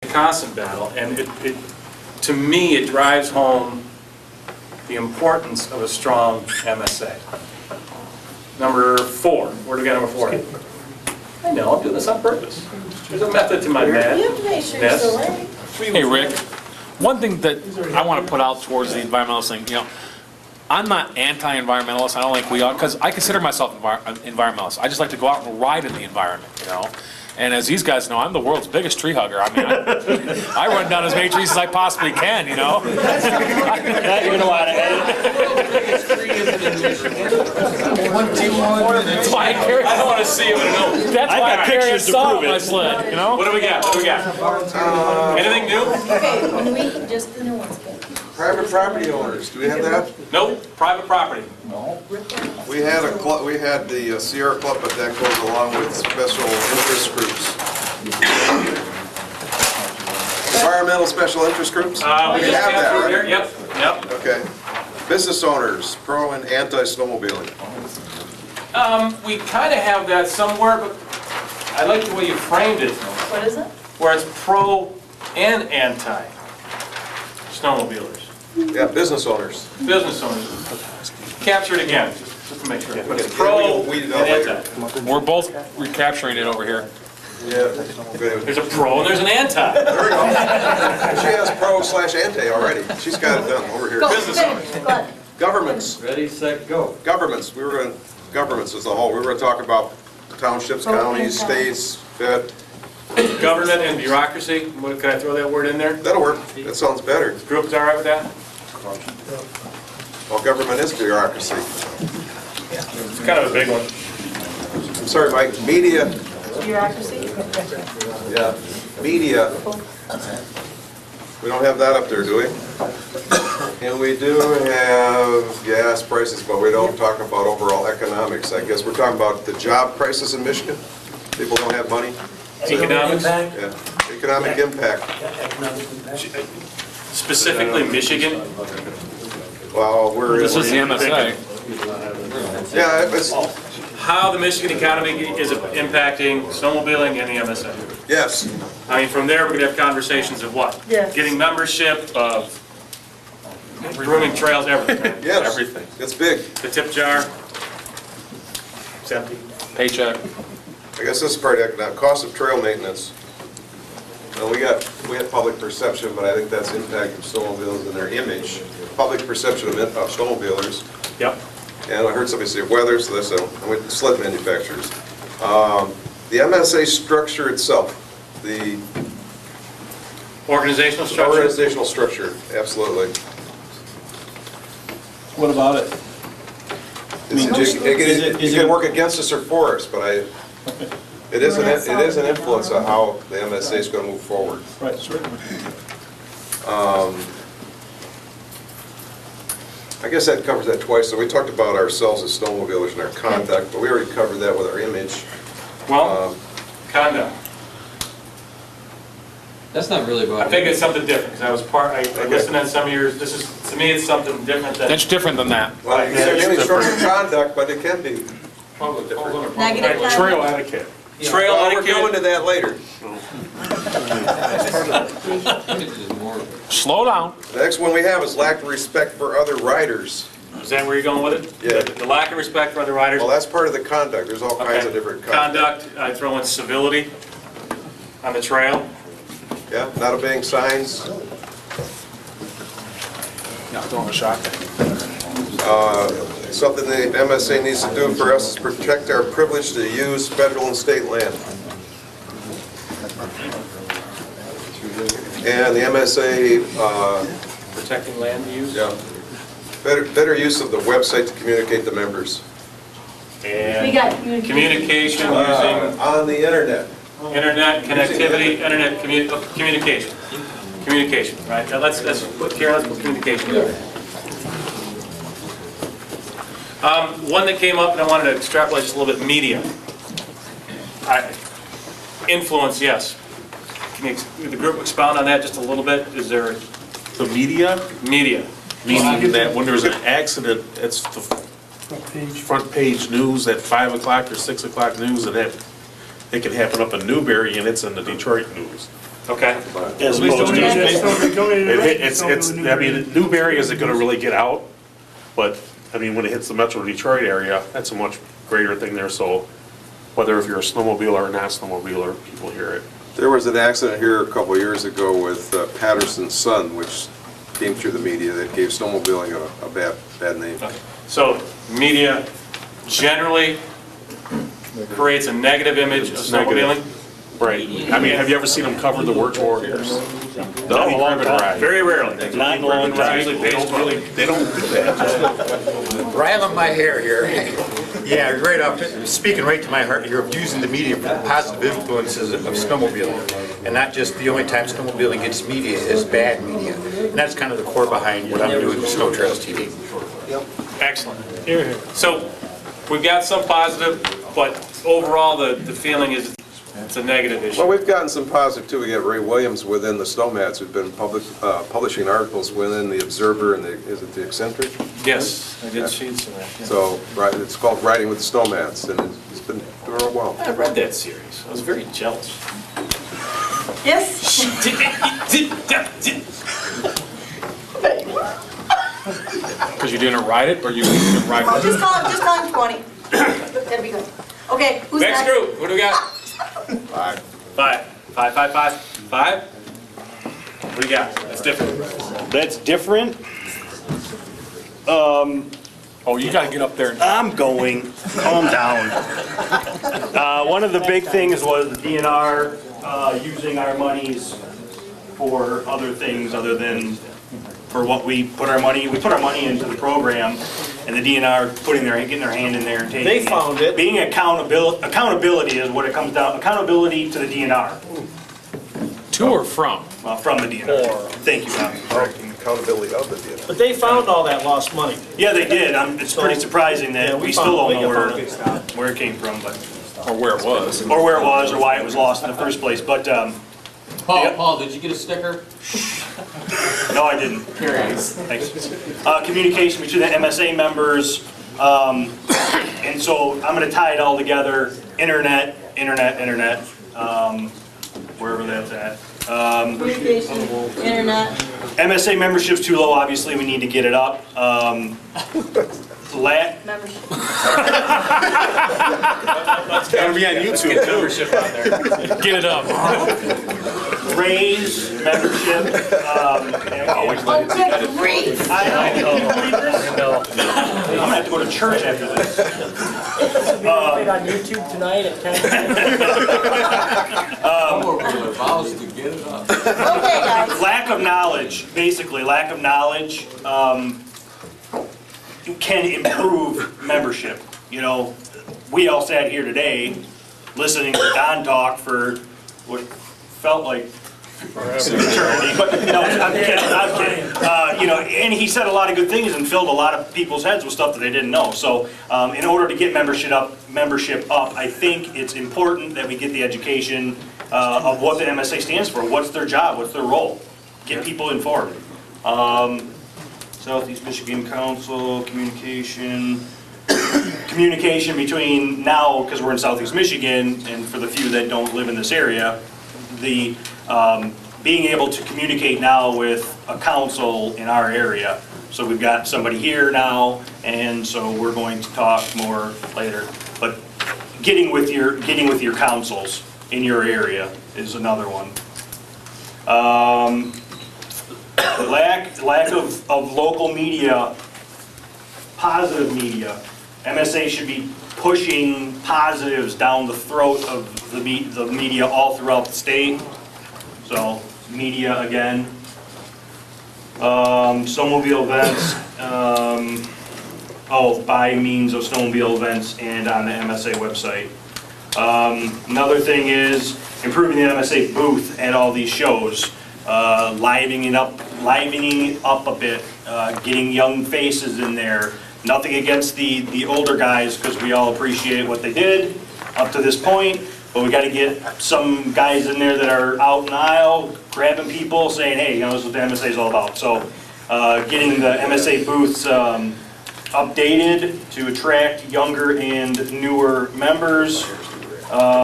a constant battle, and to me, it drives home the importance of a strong MSA. Number 4, where do we got number 4? I know, I'm doing this on purpose. There's a method to my madness. You have to make sure you're still ready. Hey, Rick, one thing that I want to put out towards the environmentalist thing, I'm not anti-environmentalist. I don't think we are, because I consider myself environmentalist. I just like to go out and ride in the environment, And as these guys know, I'm the world's biggest tree hugger. I mean, I run down as many trees as I possibly can, Now you know how to edit. That's why I carry. I don't want to see it, but I know. That's I why got I carry a pictures to saw prove on my it. sled, What do we got? What do we got? Anything new? Okay, when we, just the new ones, good. Private property owners, do we have that? Nope, private property. We had the Sierra Club, but that goes along with special interest groups. Environmental special interest groups? We We just have got that, through right? here. Yep. Okay. Business owners, pro and anti-snowmobiling. We kind of have that somewhere, but I like the way you framed it, What is it? where it's pro and anti snowmobilers. Yeah, business owners. Business owners. Capture it again, just to make sure. But it's Yeah, pro we'll weed it out and later. anti. We're both recapturing it over here. Yeah. There's a pro and there's an anti. There we go. She has pro/anti already. She's got it done over here. Go, Business finish, go ahead. Governments. Ready, set, go. Governments. Governments as a whole. We were going to talk about townships, counties, states, Fed. Government and bureaucracy, can I throw that word in there? That'll work. That sounds better. Group's all right with that? Well, government is bureaucracy. It's kind of a big one. I'm sorry, Mike. Media. Bureaucracy? Yeah. Media. We don't have that up there, do we? And we do have gas prices, but we don't talk about overall economics. I guess we're talking about the job prices in Michigan. People don't have money. Economics, Yeah. Economic impact. specifically Michigan. Well, This is the MSA. yeah, it's, How the Michigan economy is impacting snowmobiling and the MSA. yes. I mean, from there, we're gonna have conversations of what? Yes. Getting membership, of grooming trails, everything. Yes. Everything. It's big. The tip jar, it's empty. Paycheck. I guess this is part of economic, cost of trail maintenance. Now, we had public perception, but I think that's impacting snowmobilers and their image. Public perception of snowmobilers. Yep. And I heard somebody say weather, so that's, I went to sled manufacturers. The MSA structure itself, the Organizational structure. organizational structure, absolutely. What about it? It can work against us or for us, but it is an influence on how the MSA is going to move forward. Right, certainly. I guess that covers that twice. So we talked about ourselves as snowmobilers and our conduct, but we already covered that with our image. Well, conduct. That's not really about. I think it's something different, because I was I listened to some of yours, to me, it's something different than. That's different than that. Well, you can really structure conduct, but it can be totally different. Negative Right, Trail etiquette. Trail Well, we're going to etiquette. that later. Slow down. The next one we have is lack of respect for other riders. Is that where you're going with it? Yeah. The lack of respect for other riders? Well, that's part of the conduct. There's all kinds Okay. of different conduct. Conduct, I throw in civility on the trail. Yeah, not obeying signs. Not throwing a shot. Something the MSA needs to do for us is protect our privilege to use federal and state land. And the MSA, Protecting land use. yeah, better use of the website to communicate to members. We And got communication using On the internet. internet connectivity, internet communication. Communication, right? Now let's put communication there. One that came up, and I wanted to extrapolate just a little bit, media. Influence, yes. Can the group expound on that just a little bit? Is there The media, media? meaning that when there's an accident, it's the front page news at 5 o'clock or 6 o'clock news, and that it can happen up in Newberry and it's in the Detroit news. Okay. As We opposed to donated it. I mean, Newberry isn't gonna really get out, but, I mean, when it hits the Metro Detroit area, that's a much greater thing there, so whether if you're a snowmobiler or not snowmobiler, people hear it. There was an accident here a couple of years ago with Patterson's son, which came through the media that gave snowmobiling a bad name. So media generally creates a negative image of It's negative. snowmobiling? Right. I mean, have you ever seen them cover the Works Warriors? No, Urban Ride. very rarely. Not in a long time. They don't do that. Riling my hair here. Yeah, right up, speaking right to my heart, you're using the media for the positive influences of snowmobiling. And not just the only time snowmobiling gets media is bad media. And that's kind of the core behind what I'm doing with Snow Trails TV. Excellent. So we've got some positive, but overall the feeling is it's a negative issue. Well, we've gotten some positive too. We got Ray Williams within the Snowmats who've been publishing articles within the Observer and is it the Eccentric? Yes, I did see some of that. Yeah. So, right, it's called Riding with the Snowmats, and it's been doing real well. I read that series. I was very jealous. Yes? Because you didn't ride it, or you didn't ride Well, it? just call him 20. That'd be good. Okay, who's Next next? group, what do we got? Five. Five? What do you got? That's different. That's different. Oh, you gotta get up there and... I'm going, calm down. One of the big things was the DNR using our monies for other things other than for what we put our money into the program, and the DNR getting their hand in there and taking They found it. Being accountability is what it comes down, accountability to the DNR, To or from? from the DNR. Thank you, Tom. Accountability of the DNR. But they found all that lost money. Yeah, they did. It's pretty surprising Yeah, that we we still found- don't know we can find it. where it came from, but, Or where it was? or where it was, or why it was lost in the first place, but, Paul, did you get a sticker? no, I didn't. Thanks. Communication between the MSA members, and so I'm gonna tie it all together, internet, wherever that's at. Communication, internet. MSA membership's too low, obviously, we need to get it up. Membership. It's gotta be on YouTube too. Membership on there. Get it up. Raise membership. Oh, good grief. I know. I'm gonna have to go to church after this. Played on YouTube tonight at 10. Some of them are vows to get it up. Okay, guys. Lack of knowledge, basically, lack of knowledge can improve membership. You know, we all sat here today listening to Don talk for what felt like eternity, but no, I'm kidding. You know, and he said a lot of good things and filled a lot of people's heads with stuff that they didn't know. So in order to get membership up, I think it's important that we get the education of what the MSA stands for. What's their job? What's their role? Get people informed. Southeast Michigan Council, communication between now, because we're in Southeast Michigan, and for the few that don't live in this area, the being able to communicate now with a council in our area. So we've got somebody here now, and so we're going to talk more later. But getting with your councils in your area is another one. Lack of local media, positive media. MSA should be pushing positives down the throat of the media all throughout the state. So, media again. Snowmobile events, by means of snowmobile events and on the MSA website. Another thing is improving the MSA booth at all these shows. Livening up a bit, getting young faces in there. Nothing against the older guys, because we all appreciate what they did up to this point, but we got to get some guys in there that are out in the aisle, grabbing people, saying, hey, you know, this is what the MSA is all about. So getting the MSA booths updated to attract younger and newer members.